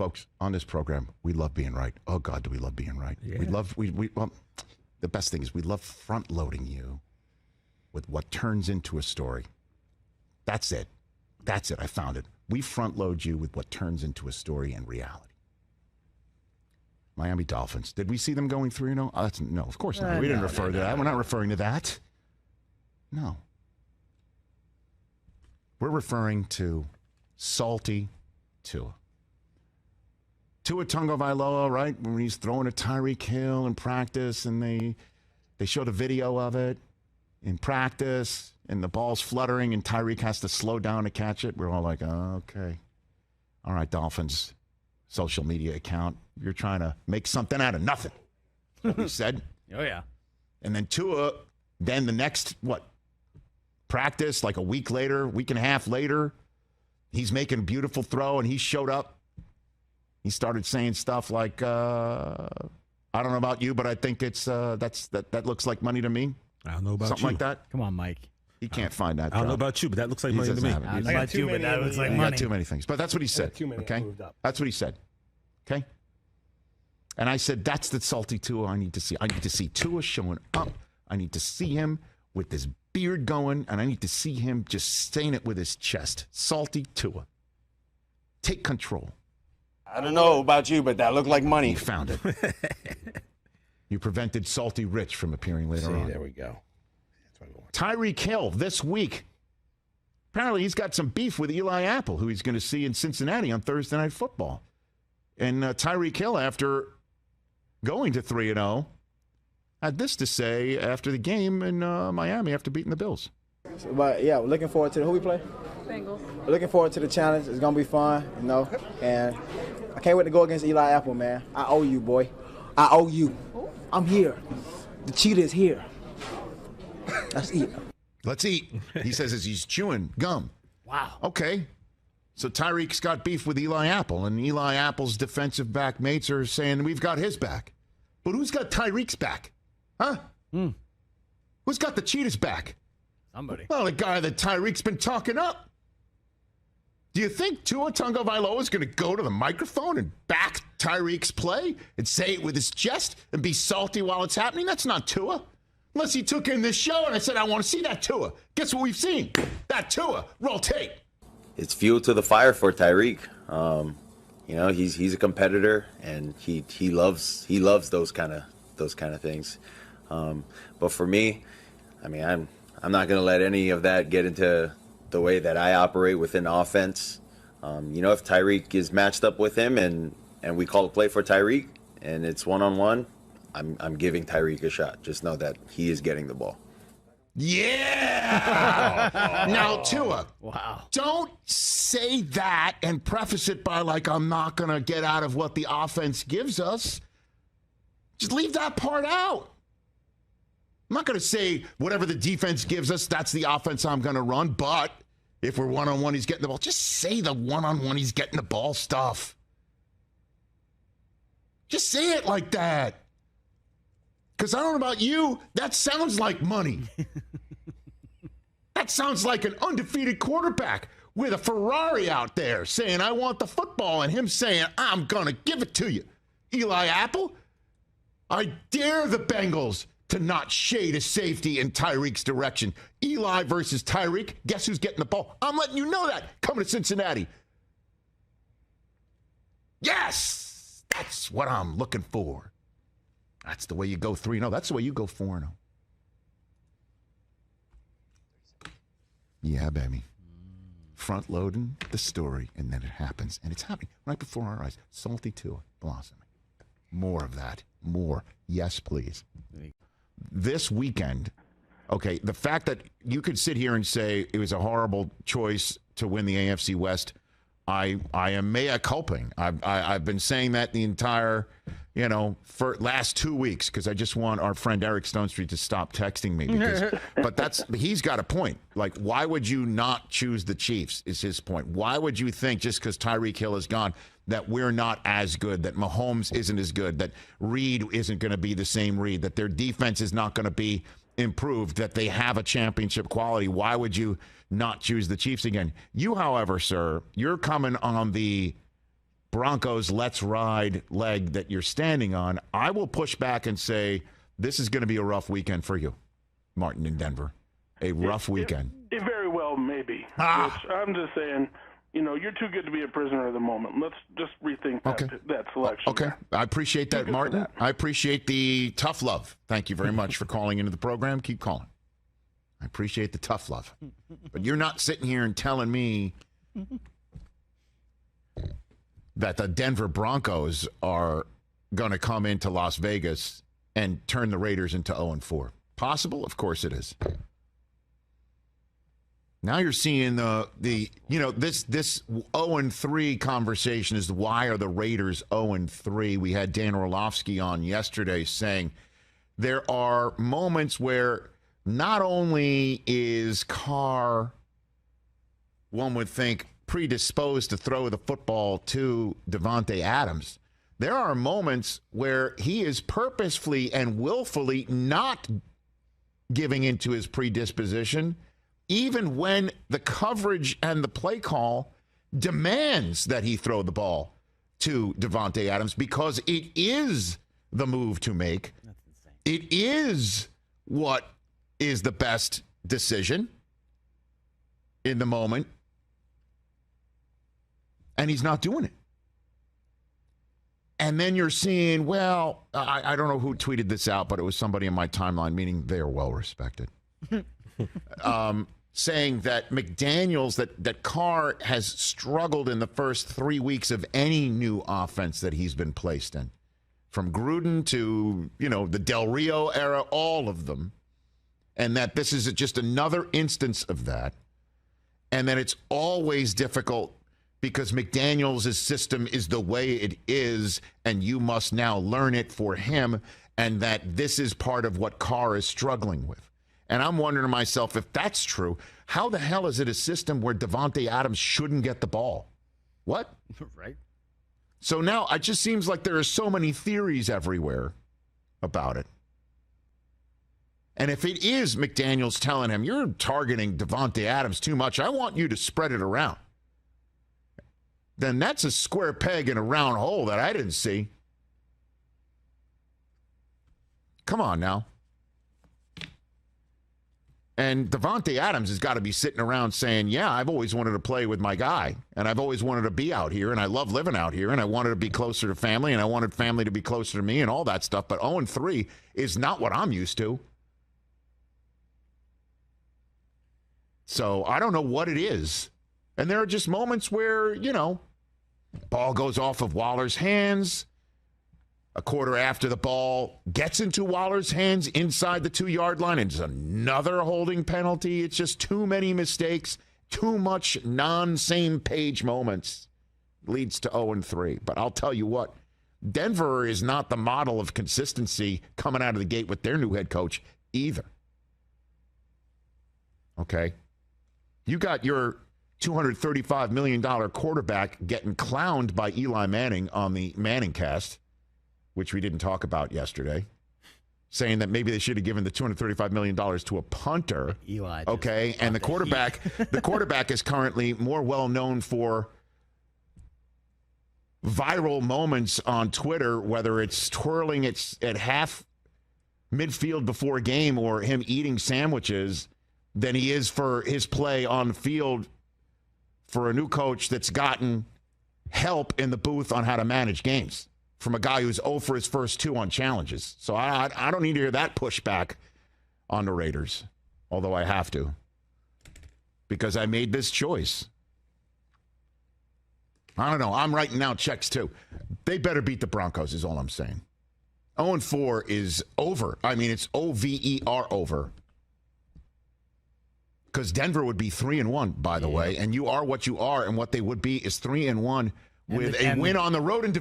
folks, on this program, we love being right. Oh, God, do we love being right. Yeah. Well, the best thing is we love front-loading you with what turns into a story. That's it. I found it. We front-load you with what turns into a story and reality. Miami Dolphins. Did we see them going 3-0? No, of course not. We didn't refer to that. We're not referring to that. No. We're referring to salty Tua. Tua Tagovailoa, right? When he's throwing a Tyreek Hill in practice, and they showed a video of it in practice, and the ball's fluttering, and Tyreek has to slow down to catch it. We're all like, oh, okay. All right, Dolphins social media account. You're trying to make something out of nothing. What we said. Oh, yeah. And then Tua, then the next, practice, like a week and a half later, he's making a beautiful throw, and he showed up. He started saying stuff like, I don't know about you, but I think it's that looks like money to me. I don't know about Something you. like that. Come on, Mike. He can't find that. I don't know about you, but that looks like He money to doesn't me. have it. I don't know He about you, but that looks like money. got too many things. But that's what he said. too many okay? moved up. That's what he said. Okay? And I said, that's the salty Tua I need to see. I need to see Tua showing up. I need to see him with this beard going, and I need to see him just saying it with his chest. Salty Tua. Take control. I don't know about you, but that looked like money. You found it. You prevented Salty Rich from appearing later on. There we go. Tyreek Hill this week. Apparently he's got some beef with Eli Apple, who he's going to see in Cincinnati on Thursday Night Football. And Tyreek Hill, after going to 3-0, had this to say after the game in Miami after beating the Bills. But yeah, we're looking forward to who we play. Bengals. We're looking forward to the challenge. It's gonna be fun, And I can't wait to go against Eli Apple, man. I owe you, boy. I owe you. I'm here. The cheetah is here. Let's eat. Let's eat. He says as he's chewing gum. Wow. Okay. So Tyreek's got beef with Eli Apple, and Eli Apple's defensive back mates are saying we've got his back. But who's got Tyreek's back? Huh? Who's got the cheetah's back? Somebody. Well, the guy that Tyreek's been talking up. Do you think Tua Tagovailoa is going to go to the microphone and back Tyreek's play and say it with his chest and be salty while it's happening? That's not Tua. Unless he took in this show and I said, I want to see that Tua. Guess what we've seen? That Tua. Roll tape. It's fuel to the fire for Tyreek. He's a competitor, and he loves those kind of things. But for me, I mean, I'm not going to let any of that get into the way that I operate within offense. If Tyreek is matched up with him and we call a play for Tyreek and it's one-on-one, I'm giving Tyreek a shot. Just know that he is getting the ball. Yeah! Now, Tua, Wow. don't say that and preface it by like, I'm not going to get out of what the offense gives us. Just leave that part out. I'm not going to say whatever the defense gives us, that's the offense I'm going to run. But if we're one-on-one, he's getting the ball. Just say the one-on-one, he's getting the ball stuff. Just say it like that. Because I don't know about you, that sounds like money. That sounds like an undefeated quarterback with a Ferrari out there saying, I want the football, and him saying, I'm going to give it to you. Eli Apple, I dare the Bengals to not shade a safety in Tyreek's direction. Eli versus Tyreek, guess who's getting the ball? I'm letting you know that coming to Cincinnati. Yes, that's what I'm looking for. That's the way you go 3-0. That's the way you go 4-0. Yeah, baby. Front-loading the story, and then it happens. And it's happening right before our eyes. Salty Tua blossoming. More of that. More. Yes, please. This weekend, okay, the fact that you could sit here and say it was a horrible choice to win the AFC West, I am mea culping. I've been saying that the entire, for last 2 weeks, because I just want our friend Eric Stonestreet to stop texting me. But he's got a point. Like, why would you not choose the Chiefs is his point. Why would you think just because Tyreek Hill is gone that we're not as good, that Mahomes isn't as good, that Reed isn't going to be the same Reed, that their defense is not going to be improved, that they have a championship quality? Why would you not choose the Chiefs again? You, however, sir, you're coming on the Broncos let's ride leg that you're standing on, I will push back and say this is going to be a rough weekend for you, Martin, in Denver. A rough weekend. It very well may be. Which I'm just saying, you're too good to be a prisoner of the moment. Let's just rethink that selection. Okay. I appreciate that, Martin. I appreciate the tough love. Thank you very much for calling into the program. Keep calling. I appreciate the tough love. But you're not sitting here and telling me that the Denver Broncos are going to come into Las Vegas and turn the Raiders into 0-4. Possible? Of course it is. Now you're seeing this 0-3 conversation is why are the Raiders 0-3? We had Dan Orlovsky on yesterday saying there are moments where not only is Carr, one would think, predisposed to throw the football to Davante Adams, there are moments where he is purposefully and willfully not giving into his predisposition, even when the coverage and the play call demands that he throw the ball to Davante Adams, because it is the move to make. That's insane. It is what is the best decision in the moment. And he's not doing it. And then you're seeing, well, I don't know who tweeted this out, but it was somebody in my timeline, meaning they are well respected, saying that McDaniels, that Carr has struggled in the first 3 weeks of any new offense that he's been placed in. From Gruden to, the Del Rio era, all of them. And that this is just another instance of that. And that it's always difficult because McDaniels' system is the way it is, and you must now learn it for him, and that this is part of what Carr is struggling with. And I'm wondering to myself, if that's true, how the hell is it a system where Davante Adams shouldn't get the ball? What? Right. So now it just seems like there are so many theories everywhere about it. And if it is McDaniels telling him, you're targeting Davante Adams too much, I want you to spread it around, then that's a square peg in a round hole that I didn't see. Come on now. And Davante Adams has got to be sitting around saying, yeah, I've always wanted to play with my guy, and I've always wanted to be out here, and I love living out here, and I wanted to be closer to family, and I wanted family to be closer to me and all that stuff, but 0-3 is not what I'm used to. So I don't know what it is. And there are just moments where, ball goes off of Waller's hands. A quarter after the ball gets into Waller's hands inside the 2-yard line, and it's another holding penalty. It's just too many mistakes, too much non-same page moments leads to 0-3. But I'll tell you what, Denver is not the model of consistency coming out of the gate with their new head coach either. Okay? You got your $235 million quarterback getting clowned by Eli Manning on the Manning cast, which we didn't talk about yesterday, saying that maybe they should have given the $235 million to a punter. Eli. Okay, and the quarterback is currently more well known for viral moments on Twitter, whether it's twirling at half midfield before a game or him eating sandwiches, than he is for his play on the field for a new coach that's gotten help in the booth on how to manage games from a guy who's 0 for his first 2 on challenges. So I don't need to hear that pushback on the Raiders, although I have to, because I made this choice. I don't know. I'm writing out checks too. They better beat the Broncos is all I'm saying. 0-4 is over. I mean, it's over over. Because Denver would be 3-1, by the way, and you are what you are, and what they would be is 3-1 with a win on the road in